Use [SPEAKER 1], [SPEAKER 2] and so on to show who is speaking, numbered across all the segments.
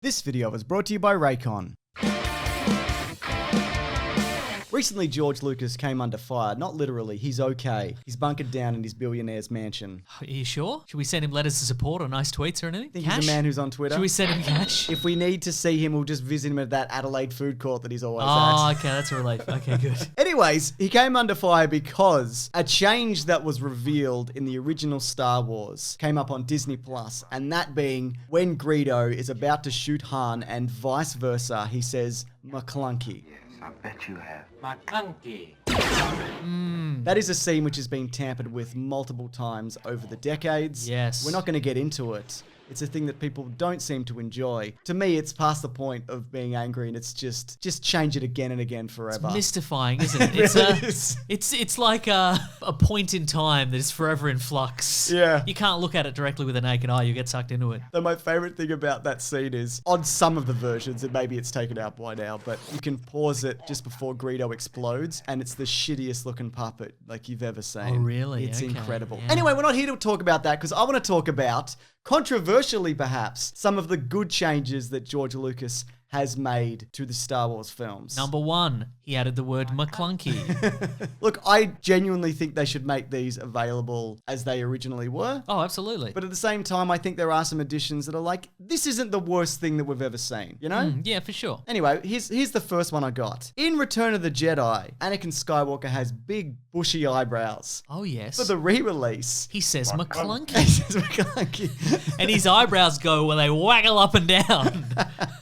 [SPEAKER 1] This video was brought to you by Raycon. Recently, George Lucas came under fire. Not literally, he's okay. He's bunkered down in his billionaire's mansion.
[SPEAKER 2] Are you sure? Should we send him letters of support or nice tweets or anything?
[SPEAKER 1] I think he's a man who's on Twitter.
[SPEAKER 2] Should we send him cash?
[SPEAKER 1] If we need to see him, we'll just visit him at that Adelaide food court that he's always at.
[SPEAKER 2] Oh, okay, that's a relief. Okay, good.
[SPEAKER 1] Anyways, he came under fire because a change that was revealed in the original Star Wars came up on Disney Plus, and that being when Greedo is about to shoot Han and vice versa, he says, McClunky.
[SPEAKER 3] I bet you have. McClunky.
[SPEAKER 1] That is a scene which has been tampered with multiple times over the decades.
[SPEAKER 2] Yes.
[SPEAKER 1] We're not going to get into it. It's a thing that people don't seem to enjoy. To me, it's past the point of being angry, and it's just change it again and again forever.
[SPEAKER 2] It's mystifying, isn't it?
[SPEAKER 1] It really is.
[SPEAKER 2] It's like a point in time that is forever in flux.
[SPEAKER 1] Yeah.
[SPEAKER 2] You can't look at it directly with a naked eye. You get sucked into it.
[SPEAKER 1] Though my favorite thing about that scene is, on some of the versions, and maybe it's taken out by now, but you can pause it just before Greedo explodes, and it's the shittiest looking puppet like you've ever seen.
[SPEAKER 2] Oh, really?
[SPEAKER 1] It's
[SPEAKER 2] Okay,
[SPEAKER 1] incredible.
[SPEAKER 2] yeah.
[SPEAKER 1] Anyway, we're not here to talk about that, because I want to talk about, controversially perhaps, some of the good changes that George Lucas has made to the Star Wars films.
[SPEAKER 2] Number one, he added the word McClunky.
[SPEAKER 1] Look, I genuinely think they should make these available as they originally were.
[SPEAKER 2] Oh, absolutely.
[SPEAKER 1] But at the same time, I think there are some additions that are like, this isn't the worst thing that we've ever seen, you know?
[SPEAKER 2] Yeah, for sure.
[SPEAKER 1] Anyway, here's the first one I got. In Return of the Jedi, Anakin Skywalker has big, bushy eyebrows.
[SPEAKER 2] Oh, yes.
[SPEAKER 1] For the re-release,
[SPEAKER 2] He says
[SPEAKER 1] he
[SPEAKER 2] McClunky.
[SPEAKER 1] says McClunky.
[SPEAKER 2] And his eyebrows go where they waggle up and down.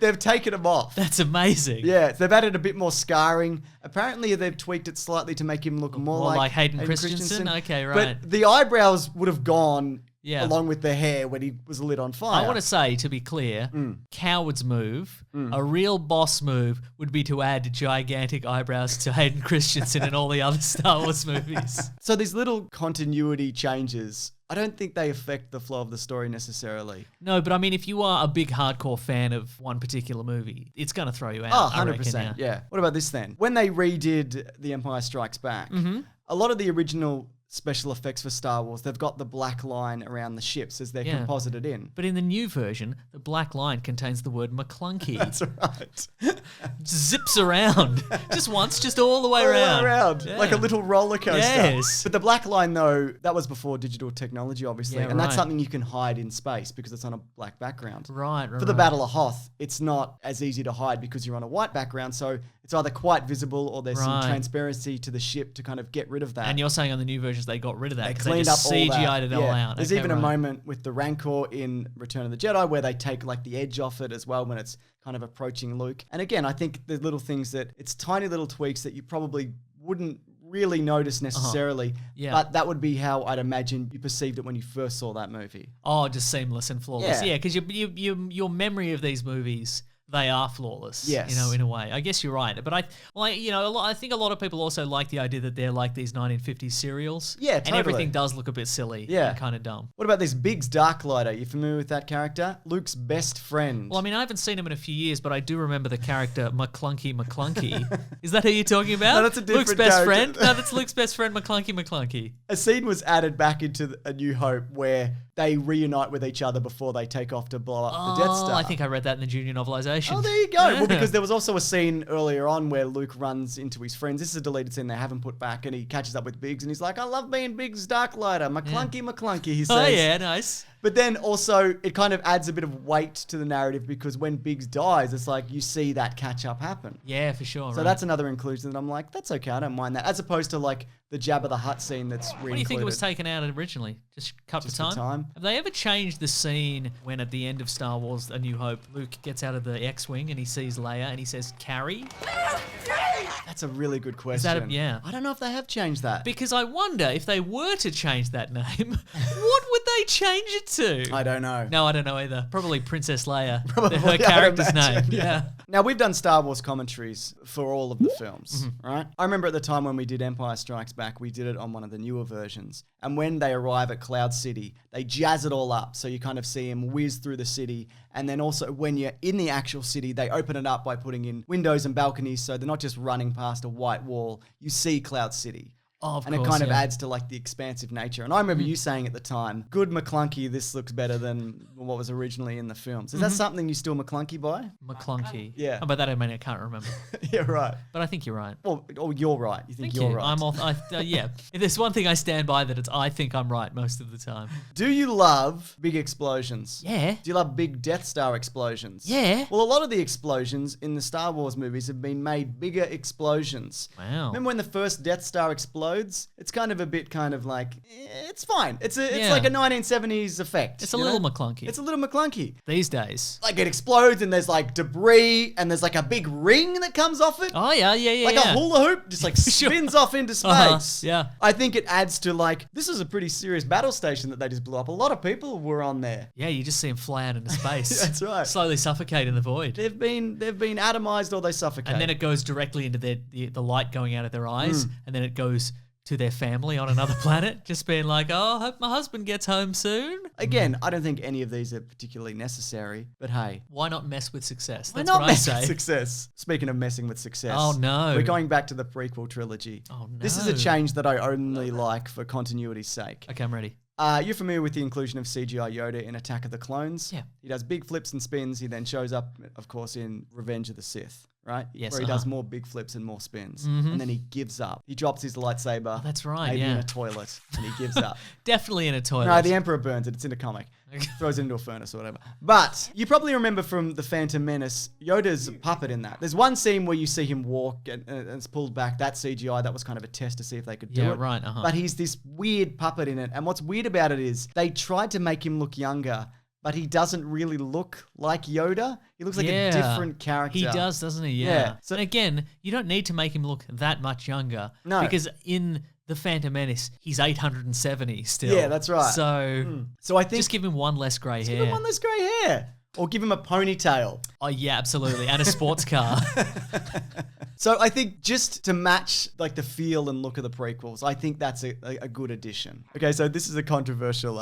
[SPEAKER 1] They've taken them off.
[SPEAKER 2] That's amazing.
[SPEAKER 1] Yeah, they've added a bit more scarring. Apparently, they've tweaked it slightly to make him look more like
[SPEAKER 2] Hayden Christensen? Okay, right.
[SPEAKER 1] But the eyebrows would have gone
[SPEAKER 2] Yeah.
[SPEAKER 1] along with the hair when he was lit on fire.
[SPEAKER 2] I want to say, to be clear, coward's move, a real boss move, would be to add gigantic eyebrows to Hayden Christensen in all the other Star Wars movies.
[SPEAKER 1] So these little continuity changes, I don't think they affect the flow of the story necessarily.
[SPEAKER 2] No, but I mean, if you are a big hardcore fan of one particular movie, it's going to throw you out.
[SPEAKER 1] Oh,
[SPEAKER 2] I reckon,
[SPEAKER 1] 100%. Yeah. What about this then? When they redid The Empire Strikes Back, a lot of the original special effects for Star Wars, they've got the black line around the ships as they're composited in.
[SPEAKER 2] But in the new version, the black line contains the word McClunky.
[SPEAKER 1] That's right.
[SPEAKER 2] Zips around. Just once, just all the way
[SPEAKER 1] All the way
[SPEAKER 2] around.
[SPEAKER 1] around,
[SPEAKER 2] Yeah.
[SPEAKER 1] like a little roller coaster.
[SPEAKER 2] Yes.
[SPEAKER 1] But the black line, though, that was before digital technology, obviously.
[SPEAKER 2] Yeah,
[SPEAKER 1] and that's
[SPEAKER 2] right.
[SPEAKER 1] something you can hide in space because it's on a black background.
[SPEAKER 2] Right.
[SPEAKER 1] For the Battle of Hoth, it's not as easy to hide because you're on a white background, so it's either quite visible or there's some
[SPEAKER 2] Right.
[SPEAKER 1] transparency to the ship to kind of get rid of that.
[SPEAKER 2] And you're saying on the new versions they got rid of that
[SPEAKER 1] They
[SPEAKER 2] because they
[SPEAKER 1] cleaned
[SPEAKER 2] just
[SPEAKER 1] up all that.
[SPEAKER 2] CGI'd it all
[SPEAKER 1] Yeah.
[SPEAKER 2] out.
[SPEAKER 1] There's
[SPEAKER 2] Okay,
[SPEAKER 1] even a
[SPEAKER 2] right.
[SPEAKER 1] moment with the Rancor in Return of the Jedi where they take like the edge off it as well when it's kind of approaching Luke. And again, I think the little things that it's tiny little tweaks that you probably wouldn't really notice necessarily,
[SPEAKER 2] Yeah.
[SPEAKER 1] but that would be how I'd imagine you perceived it when you first saw that movie.
[SPEAKER 2] Oh, just seamless and flawless.
[SPEAKER 1] Yeah.
[SPEAKER 2] Yeah, because your memory of these movies, they are flawless.
[SPEAKER 1] Yes.
[SPEAKER 2] You know, in a way. I guess you're right. But I think a lot of people also like the idea that they're like these 1950s serials.
[SPEAKER 1] Yeah,
[SPEAKER 2] And
[SPEAKER 1] totally.
[SPEAKER 2] everything does look a bit silly.
[SPEAKER 1] Yeah.
[SPEAKER 2] And kind of dumb.
[SPEAKER 1] What about this Biggs Darklighter? You familiar with that character? Luke's best friend.
[SPEAKER 2] Well, I mean, I haven't seen him in a few years, but I do remember the character McClunky. Is that who you're talking about?
[SPEAKER 1] No, that's a different
[SPEAKER 2] Luke's best
[SPEAKER 1] character.
[SPEAKER 2] friend? No, that's Luke's best friend, McClunky.
[SPEAKER 1] A scene was added back into A New Hope where they reunite with each other before they take off to blow up the Death Star.
[SPEAKER 2] I think I read that in the junior novelization.
[SPEAKER 1] Oh, there you go.
[SPEAKER 2] Yeah.
[SPEAKER 1] Well, because there was also a scene earlier on where Luke runs into his friends. This is a deleted scene they haven't put back, and he catches up with Biggs, and he's like, I love being Biggs Darklighter. McClunky, he says.
[SPEAKER 2] Oh, yeah, nice.
[SPEAKER 1] But then also, it kind of adds a bit of weight to the narrative because when Biggs dies, it's like you see that catch-up happen.
[SPEAKER 2] Yeah, for sure.
[SPEAKER 1] So
[SPEAKER 2] right.
[SPEAKER 1] that's another inclusion that I'm like, that's okay, I don't mind that. As opposed to like the Jabba the Hutt scene that's re-included.
[SPEAKER 2] What do you think it was taken out originally? Just cut
[SPEAKER 1] Just
[SPEAKER 2] for
[SPEAKER 1] for
[SPEAKER 2] time?
[SPEAKER 1] time?
[SPEAKER 2] Have they ever changed the scene when at the end of Star Wars A New Hope, Luke gets out of the X-Wing and he sees Leia and he says, Carrie?
[SPEAKER 1] That's a really good question.
[SPEAKER 2] yeah.
[SPEAKER 1] I don't know if they have changed that.
[SPEAKER 2] Because I wonder if they were to change that name, what would they change it to?
[SPEAKER 1] I don't know.
[SPEAKER 2] No, I don't know either. Probably Princess Leia.
[SPEAKER 1] Probably,
[SPEAKER 2] Her
[SPEAKER 1] I would
[SPEAKER 2] character's
[SPEAKER 1] imagine,
[SPEAKER 2] name. Yeah.
[SPEAKER 1] Now, we've done Star Wars commentaries for all of the films, right? I remember at the time when we did Empire Strikes Back, we did it on one of the newer versions. And when they arrive at Cloud City, they jazz it all up. So you kind of see him whiz through the city. And then also when you're in the actual city, they open it up by putting in windows and balconies. So they're not just running past a white wall. You see Cloud City.
[SPEAKER 2] Oh, of
[SPEAKER 1] and
[SPEAKER 2] course,
[SPEAKER 1] it kind of
[SPEAKER 2] yeah.
[SPEAKER 1] adds to like the expansive nature. And I remember you saying at the time, good McClunky, this looks better than what was originally in the films. Is that something you still McClunky by?
[SPEAKER 2] McClunky.
[SPEAKER 1] Yeah.
[SPEAKER 2] Oh, by that I mean I can't remember.
[SPEAKER 1] Yeah, right.
[SPEAKER 2] But I think you're right.
[SPEAKER 1] Well, you're right. You think
[SPEAKER 2] Thank
[SPEAKER 1] you're
[SPEAKER 2] you.
[SPEAKER 1] right.
[SPEAKER 2] I'm off. Yeah. If there's one thing I stand by, that it's I think I'm right most of the time.
[SPEAKER 1] Do you love big explosions?
[SPEAKER 2] Yeah.
[SPEAKER 1] Do you love big Death Star explosions?
[SPEAKER 2] Yeah.
[SPEAKER 1] Well, a lot of the explosions in the Star Wars movies have been made bigger explosions.
[SPEAKER 2] Wow.
[SPEAKER 1] Remember when the first Death Star explodes? It's kind of a bit kind of like, it's fine. It's
[SPEAKER 2] Yeah.
[SPEAKER 1] like a 1970s effect.
[SPEAKER 2] It's a
[SPEAKER 1] you
[SPEAKER 2] little
[SPEAKER 1] know?
[SPEAKER 2] McClunky.
[SPEAKER 1] It's a little McClunky.
[SPEAKER 2] These days.
[SPEAKER 1] Like it explodes and there's like debris and there's like a big ring that comes off it.
[SPEAKER 2] Oh, yeah.
[SPEAKER 1] Like a hula hoop, just like
[SPEAKER 2] Sure.
[SPEAKER 1] spins off into space.
[SPEAKER 2] Yeah.
[SPEAKER 1] I think it adds to like, this is a pretty serious battle station that they just blew up. A lot of people were on there.
[SPEAKER 2] Yeah, you just see them fly out into space.
[SPEAKER 1] That's right.
[SPEAKER 2] Slowly suffocate in the void.
[SPEAKER 1] They've been atomized or they suffocate.
[SPEAKER 2] And then it goes directly into the light going out of their eyes, and then it goes to their family on another planet, just being like, oh, I hope my husband gets home soon.
[SPEAKER 1] Again, I don't think any of these are particularly necessary, but hey.
[SPEAKER 2] Why not mess with success?
[SPEAKER 1] Why
[SPEAKER 2] That's
[SPEAKER 1] not
[SPEAKER 2] what I
[SPEAKER 1] mess
[SPEAKER 2] say.
[SPEAKER 1] with success? Speaking of messing with success.
[SPEAKER 2] Oh, no.
[SPEAKER 1] We're going back to the prequel trilogy.
[SPEAKER 2] Oh, no.
[SPEAKER 1] This is a change that I only like for continuity's sake.
[SPEAKER 2] Okay, I'm ready.
[SPEAKER 1] You're familiar with the inclusion of CGI Yoda in Attack of the Clones?
[SPEAKER 2] Yeah.
[SPEAKER 1] He does big flips and spins. He then shows up, of course, in Revenge of the Sith, right?
[SPEAKER 2] Yes,
[SPEAKER 1] Where he does more big flips and more spins. And then he gives up. He drops his lightsaber.
[SPEAKER 2] That's right,
[SPEAKER 1] maybe in
[SPEAKER 2] yeah.
[SPEAKER 1] a toilet, and he gives up.
[SPEAKER 2] Definitely in a toilet.
[SPEAKER 1] No, the Emperor burns it. It's in a comic. Throws it into a furnace or whatever. But you probably remember from The Phantom Menace, Yoda's a puppet in that. There's one scene where you see him walk and it's pulled back. That CGI, that was kind of a test to see if they could do
[SPEAKER 2] Yeah,
[SPEAKER 1] it.
[SPEAKER 2] right,
[SPEAKER 1] But he's this weird puppet in it. And what's weird about it is they tried to make him look younger, but he doesn't really look like Yoda. He looks like a different character.
[SPEAKER 2] He does, doesn't he? Yeah.
[SPEAKER 1] Yeah.
[SPEAKER 2] So again, you don't need to make him look that much younger.
[SPEAKER 1] No.
[SPEAKER 2] Because in The Phantom Menace, he's 870 still.
[SPEAKER 1] Yeah, that's right.
[SPEAKER 2] So
[SPEAKER 1] So I think
[SPEAKER 2] just give him one less grey hair.
[SPEAKER 1] give him one less grey hair. Or give him a ponytail.
[SPEAKER 2] Oh yeah, absolutely. And a sports car.
[SPEAKER 1] So I think just to match like the feel and look of the prequels, I think that's a good addition. Okay, so this is a controversial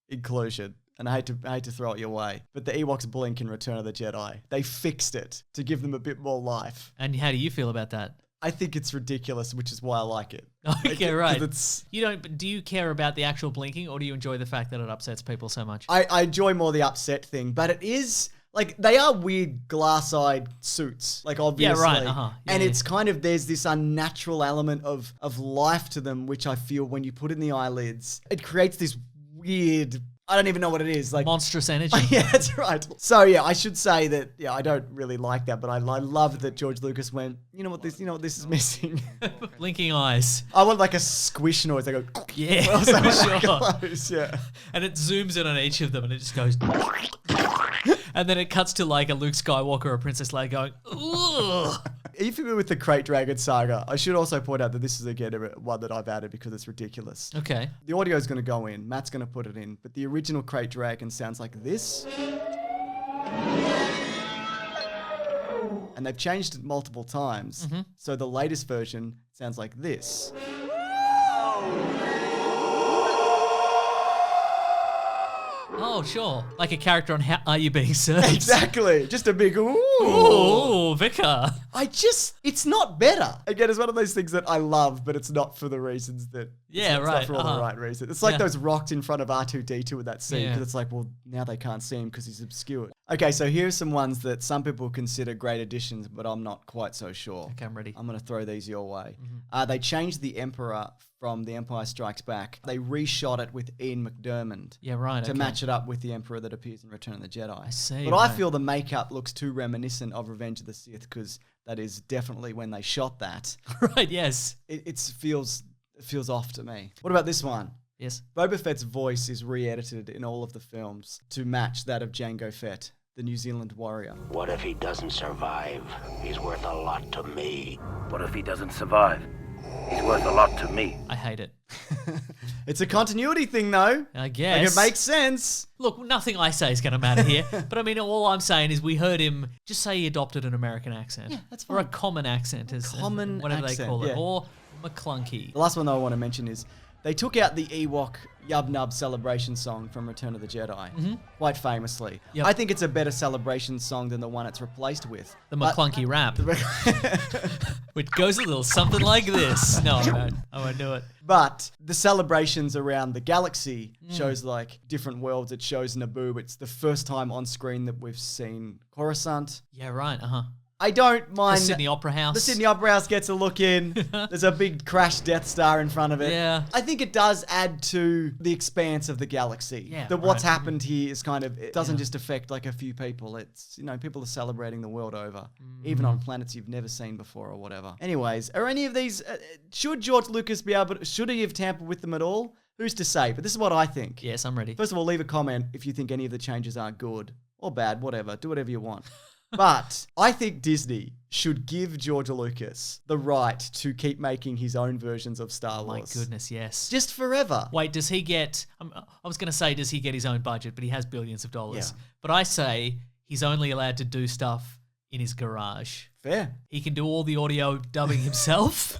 [SPEAKER 1] inclusion. And I hate to throw it your way, but the Ewoks blink in Return of the Jedi. They fixed it to give them a bit more life.
[SPEAKER 2] And how do you feel about that?
[SPEAKER 1] I think it's ridiculous, which is why I like it.
[SPEAKER 2] Okay, right.
[SPEAKER 1] It's,
[SPEAKER 2] You don't. But do you care about the actual blinking, or do you enjoy the fact that it upsets people so much?
[SPEAKER 1] I enjoy more the upset thing, but it is like they are weird glass-eyed suits, like obviously.
[SPEAKER 2] Yeah, right. Yeah,
[SPEAKER 1] and
[SPEAKER 2] yeah.
[SPEAKER 1] it's kind of there's this unnatural element of life to them, which I feel when you put in the eyelids, it creates this weird. I don't even know what it is. Like
[SPEAKER 2] Monstrous energy.
[SPEAKER 1] Yeah, that's right. So yeah, I should say that I don't really like that, but I love that George Lucas went, you know what this is missing.
[SPEAKER 2] Blinking eyes.
[SPEAKER 1] I want like a squish noise. I go
[SPEAKER 2] Yeah,
[SPEAKER 1] Well, so
[SPEAKER 2] for sure.
[SPEAKER 1] close, yeah.
[SPEAKER 2] And it zooms in on each of them, and it just goes. And then it cuts to like a Luke Skywalker or Princess Leia going, ugh.
[SPEAKER 1] Are you familiar with the Crate Dragon saga? I should also point out that this is again one that I've added because it's ridiculous.
[SPEAKER 2] Okay.
[SPEAKER 1] The audio is going to go in. Matt's going to put it in, but the original Crate Dragon sounds like this. And they've changed it multiple times. So the latest version sounds like this.
[SPEAKER 2] Oh, sure. Like a character on How Are You Being Served?
[SPEAKER 1] Exactly. Just a big ooh.
[SPEAKER 2] Ooh, Vicar.
[SPEAKER 1] It's not better. Again, it's one of those things that I love, but it's not for the reasons that.
[SPEAKER 2] Yeah,
[SPEAKER 1] it's
[SPEAKER 2] right.
[SPEAKER 1] not for all the right reasons. It's like
[SPEAKER 2] Yeah.
[SPEAKER 1] those rocks in front of R2-D2 in that scene,
[SPEAKER 2] Yeah.
[SPEAKER 1] because it's like, well, now they can't see him because he's obscured. Okay, so here's some ones that some people consider great additions, but I'm not quite so sure.
[SPEAKER 2] Okay, I'm ready.
[SPEAKER 1] I'm going to throw these your way. They changed the Emperor from The Empire Strikes Back. They reshot it with Ian McDiarmid.
[SPEAKER 2] Yeah, right.
[SPEAKER 1] To
[SPEAKER 2] okay.
[SPEAKER 1] match it up with the Emperor that appears in Return of the Jedi. I
[SPEAKER 2] see,
[SPEAKER 1] But I
[SPEAKER 2] right.
[SPEAKER 1] feel the makeup looks too reminiscent of Revenge of the Sith because that is definitely when they shot that.
[SPEAKER 2] Right, yes.
[SPEAKER 1] It feels off to me. What about this one?
[SPEAKER 2] Yes.
[SPEAKER 1] Boba Fett's voice is re-edited in all of the films to match that of Jango Fett, the New Zealand warrior.
[SPEAKER 3] What if he doesn't survive? He's worth a lot to me.
[SPEAKER 4] What if he doesn't survive? He's worth a lot to me.
[SPEAKER 2] I hate it.
[SPEAKER 1] It's a continuity thing, though.
[SPEAKER 2] I
[SPEAKER 1] Like,
[SPEAKER 2] guess.
[SPEAKER 1] it makes sense.
[SPEAKER 2] Look, nothing I say is going to matter here. But I mean, all I'm saying is we heard him just say he adopted an American accent.
[SPEAKER 1] Yeah, that's
[SPEAKER 2] Or a
[SPEAKER 1] fine.
[SPEAKER 2] common accent. As
[SPEAKER 1] common
[SPEAKER 2] whatever
[SPEAKER 1] accent,
[SPEAKER 2] they call it.
[SPEAKER 1] yeah.
[SPEAKER 2] Or McClunky.
[SPEAKER 1] The last one that I want to mention is They took out the Ewok Yub Nub celebration song from Return of the Jedi, quite famously.
[SPEAKER 2] Yep.
[SPEAKER 1] I think it's a better celebration song than the one it's replaced with.
[SPEAKER 2] The McClunky rap, which goes a little something like this. No, I won't do it.
[SPEAKER 1] But the celebrations around the galaxy shows like different worlds. It shows Naboo. It's the first time on screen that we've seen Coruscant.
[SPEAKER 2] Yeah, right.
[SPEAKER 1] I don't
[SPEAKER 2] The
[SPEAKER 1] mind.
[SPEAKER 2] Sydney Opera House.
[SPEAKER 1] The Sydney Opera House gets a look in. There's a big crashed Death Star in front of it.
[SPEAKER 2] Yeah.
[SPEAKER 1] I think it does add to the expanse of the galaxy.
[SPEAKER 2] Yeah,
[SPEAKER 1] That what's
[SPEAKER 2] right.
[SPEAKER 1] happened here is kind of, it doesn't just affect like a few people. It's, people are celebrating the world over, even on planets you've never seen before or whatever. Anyways, are any of these, should George Lucas be able to, should he have tampered with them at all? Who's to say? But this is what I think.
[SPEAKER 2] Yes, I'm ready.
[SPEAKER 1] First of all, leave a comment if you think any of the changes are good or bad, whatever. Do whatever you want. But I think Disney should give George Lucas the right to keep making his own versions of Star
[SPEAKER 2] My
[SPEAKER 1] Wars.
[SPEAKER 2] goodness, yes.
[SPEAKER 1] Just forever.
[SPEAKER 2] Wait, does he get... I was going to say, does he get his own budget? But he has billions of dollars.
[SPEAKER 1] Yeah.
[SPEAKER 2] But I say he's only allowed to do stuff in his garage.
[SPEAKER 1] Fair.
[SPEAKER 2] He can do all the audio dubbing himself.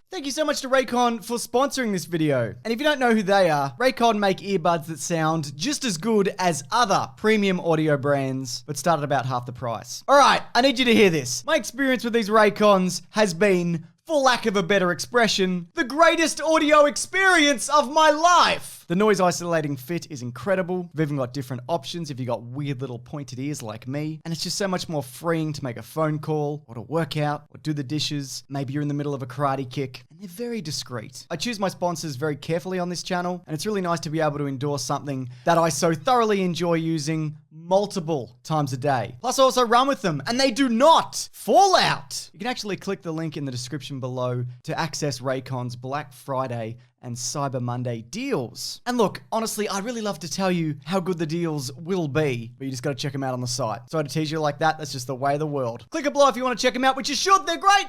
[SPEAKER 1] Thank you so much to Raycon for sponsoring this video. And if you don't know who they are, Raycon make earbuds that sound just as good as other premium audio brands, but start at about half the price. All right, I need you to hear this. My experience with these Raycons has been, for lack of a better expression, the greatest audio experience of my life. The noise isolating fit is incredible. We've even got different options if you got weird little pointed ears like me. And it's just so much more freeing to make a phone call or to work out or do the dishes. Maybe you're in the middle of a karate kick. And they're very discreet. I choose my sponsors very carefully on this channel. And it's really nice to be able to endorse something that I so thoroughly enjoy using multiple times a day. Plus I also run with them and they do not fall out. You can actually click the link in the description below to access Raycon's Black Friday and Cyber Monday deals. And look, honestly, I'd really love to tell you how good the deals will be, but you just gotta check them out on the site. Sorry to tease you like that, that's just the way of the world. Click it below if you wanna check them out, which you should, they're great!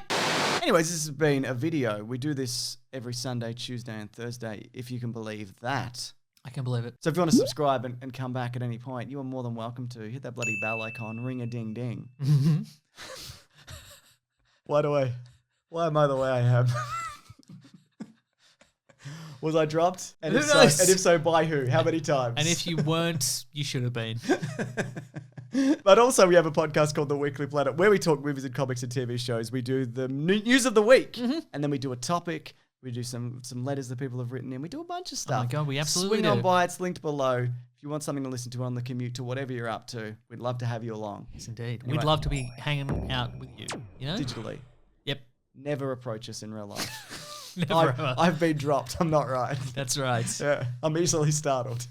[SPEAKER 1] Anyways, this has been a video. We do this every Sunday, Tuesday, and Thursday, if you can believe that.
[SPEAKER 2] I can believe it.
[SPEAKER 1] So if you want to subscribe and come back at any point, you are more than welcome to. Hit that bloody bell icon, ring a ding ding. Why am I the way I am? Was I dropped? And if,
[SPEAKER 2] Who knows?
[SPEAKER 1] and if so, by who? How many times?
[SPEAKER 2] And if you weren't, you should have been.
[SPEAKER 1] But also we have a podcast called The Weekly Planet where we talk movies and comics and TV shows. We do the news of the week. And then we do a topic. We do some letters that people have written in. We do a bunch of stuff.
[SPEAKER 2] Oh my God, we absolutely
[SPEAKER 1] Swing on
[SPEAKER 2] do.
[SPEAKER 1] by. It's linked below. If you want something to listen to on the commute to whatever you're up to, we'd love to have you along.
[SPEAKER 2] Yes, indeed.
[SPEAKER 1] Anyway.
[SPEAKER 2] We'd love to be hanging out with you. You know?
[SPEAKER 1] Digitally.
[SPEAKER 2] Yep.
[SPEAKER 1] Never approach us in real life.
[SPEAKER 2] Never ever.
[SPEAKER 1] I've been dropped. I'm not right.
[SPEAKER 2] That's right.
[SPEAKER 1] Yeah, I'm easily startled.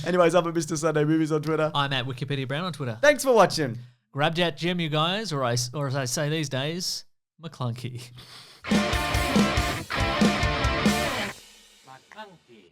[SPEAKER 1] Anyways, I'm at Mr. Sunday Movies on Twitter.
[SPEAKER 2] I'm at Wikipedia Brown on Twitter.
[SPEAKER 1] Thanks for watching.
[SPEAKER 2] Grab that gem, you guys, or as I say these days, McClunky.
[SPEAKER 3] McClunky.